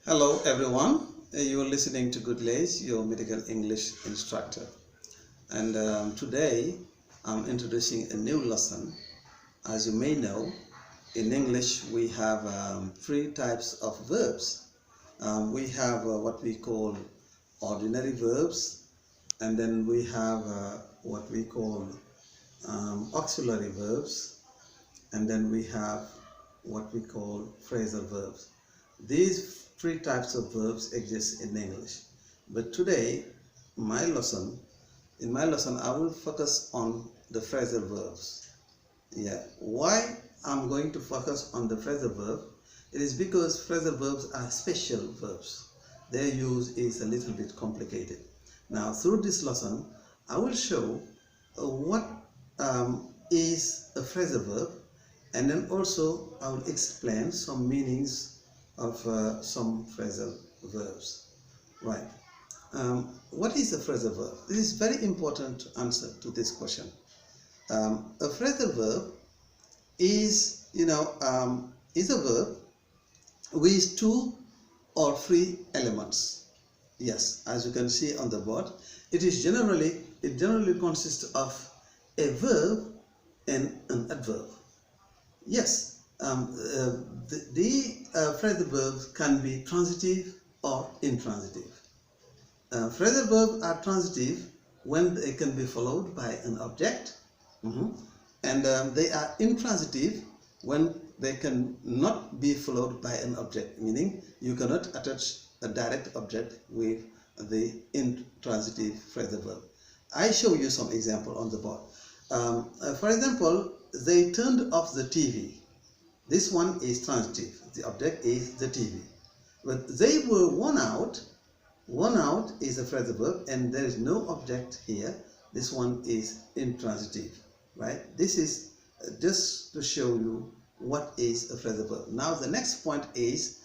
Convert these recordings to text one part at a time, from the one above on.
Hello everyone, you are listening to Goodlays, your medical English instructor. And today I'm introducing a new lesson. As you may know, in English we have three types of verbs. We have what we call ordinary verbs, and then we have what we call auxiliary verbs, and then we have what we call phrasal verbs. These three types of verbs exist in English, but today in my lesson I will focus on the phrasal verbs. Why I'm going to focus on the phrasal verb? It is because phrasal verbs are special verbs. Their use is a little bit complicated. Now through this lesson I will show what is a phrasal verb, and then also I will explain some meanings of some phrasal verbs. Right. What is a phrasal verb? This is very important to answer to this question. A phrasal verb is, is a verb with two or three elements. Yes, as you can see on the board, it generally consists of a verb and an adverb. Yes. The phrasal verbs can be transitive or intransitive. Phrasal verbs are transitive when they can be followed by an object, and they are intransitive when they can not be followed by an object, meaning you cannot attach a direct object with the intransitive phrasal verb. I show you some example on the board. For example, they turned off the TV. This one is transitive. The object is the TV. But they were worn out. Worn out is a phrasal verb, and there is no object here. This one is intransitive, right? This is just to show you what is a phrasal verb. Now the next point is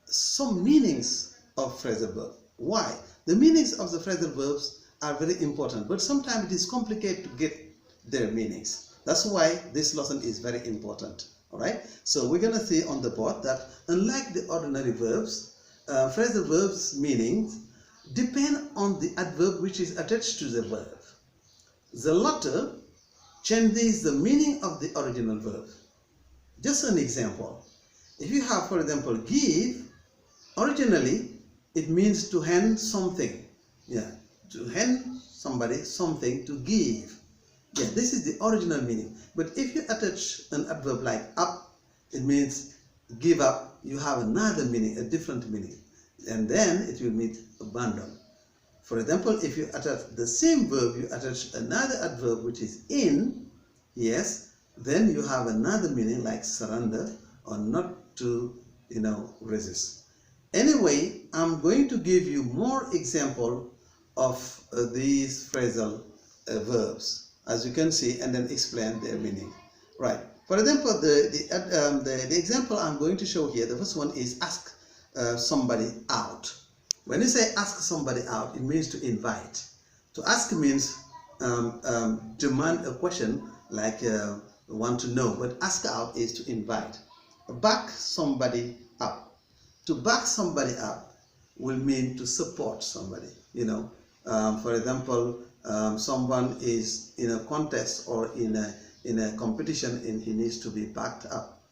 some meanings of phrasal verb. Why? The meanings of the phrasal verbs are very important, but sometimes it is complicated to get their meanings. That's why this lesson is very important. Alright, so we're going to see on the board that unlike the ordinary verbs, phrasal verbs' meanings depend on the adverb which is attached to the verb. The latter changes the meaning of the original verb. Just an example. If you have, for example, give, originally it means to hand something. To hand somebody something, to give. This is the original meaning. But if you attach an adverb like up, it means give up. You have another meaning, a different meaning. And then it will mean abandon. For example, if you attach the same verb, you attach another adverb which is in, then you have another meaning like surrender or not to, resist. Anyway, I'm going to give you more example of these phrasal verbs, as you can see, and then explain their meaning. Right. For example, the example I'm going to show here, the first one is ask somebody out. When you say ask somebody out, it means to invite. To ask means demand a question, like want to know, but ask out is to invite. Back somebody up. To back somebody up will mean to support somebody. For example, someone is in a contest or in a competition and he needs to be backed up.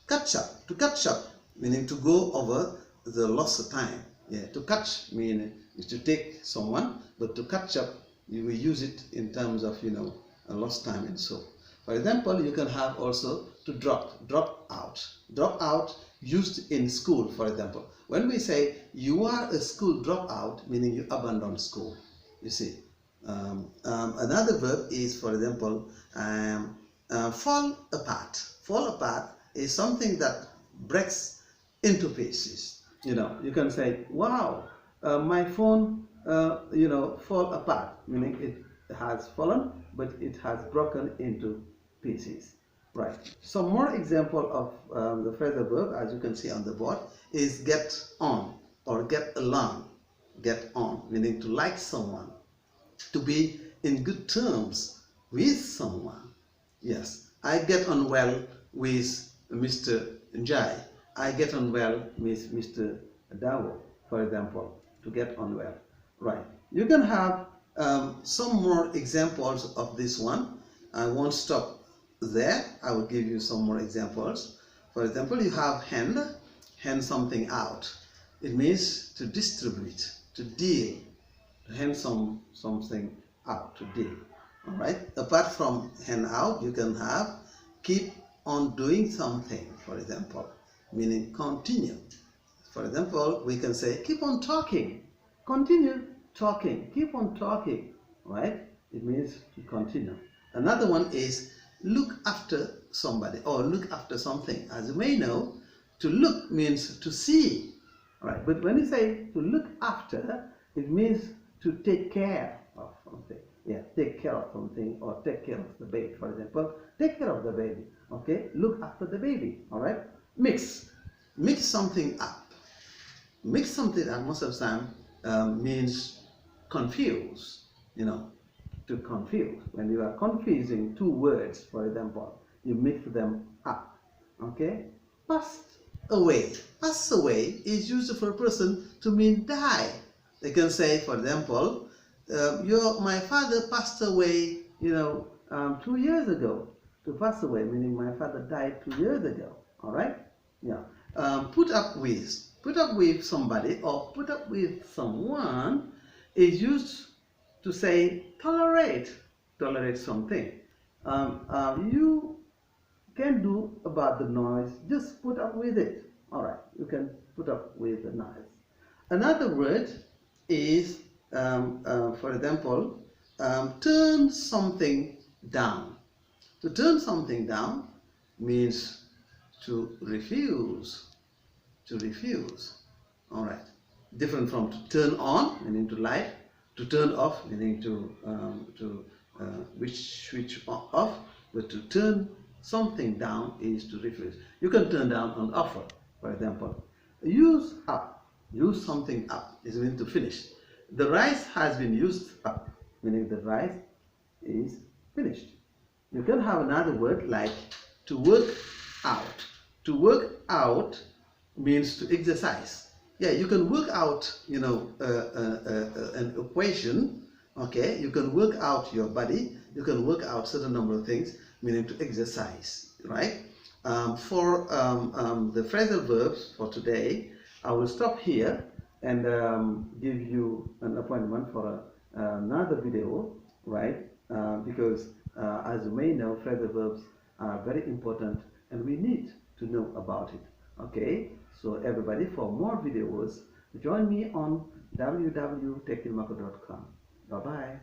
Catch up. To catch up meaning to go over the lost time. To catch meaning is to take someone, but to catch up you will use it in terms of a lost time and so. For example, you can have also to drop out. Drop out used in school, for example. When we say you are a school dropout, meaning you abandon school. You see. Another verb is, for example, fall apart. Fall apart is something that breaks into pieces. You can say, wow, my phone, fall apart, meaning it has fallen, but it has broken into pieces. Right. Some more example of the phrasal verb, as you can see on the board, is get on or get along. Get on, meaning to like someone. To be in good terms with someone. Yes, I get on well with Mr. Njai. I get on well with Mr. dawo, for example, to get on well. Right. You can have some more examples of this one. I won't stop there. I will give you some more examples. For example, you have hand something out. It means to distribute, to deal, to hand something out, to deal. All right. Apart from hand out, you can have keep on doing something, for example, meaning continue. For example, we can say keep on talking, continue talking, keep on talking, right? It means to continue. Another one is look after somebody or look after something. As you may know, to look means to see, right? But when you say to look after, it means to take care of something. Yeah, take care of something or take care of the baby, for example. Take care of the baby, okay? Look after the baby, all right? Mix something up. Mix something up most of the time means confuse, to confuse. When you are confusing two words, for example, you mix them up, okay? Passed away. Pass away is used for a person to mean die. They can say, for example, my father passed away, 2 years ago. To pass away, meaning my father died 2 years ago, all right? Yeah. Put up with somebody or put up with someone is used to say tolerate something. You can do about the noise, just put up with it. All right, you can put up with the noise. Another word is, for example, turn something down. To turn something down means to refuse. To refuse. All right. Different from to turn on, meaning to light. To turn off, meaning to switch off. But to turn something down is to refuse. You can turn down an offer, for example. Use up. Use something up is meant to finish. The rice has been used up, meaning the rice is finished. You can have another word like to work out. To work out means to exercise. Yeah, you can work out, an equation. Okay, you can work out your body. You can work out certain number of things, meaning to exercise, right? For the phrasal verbs for today, I will stop here and give you an appointment for another video, right? Because as you may know, phrasal verbs are very important and we need to know about it. Okay, so everybody, for more videos, join me on www.techilmako.com. Bye-bye.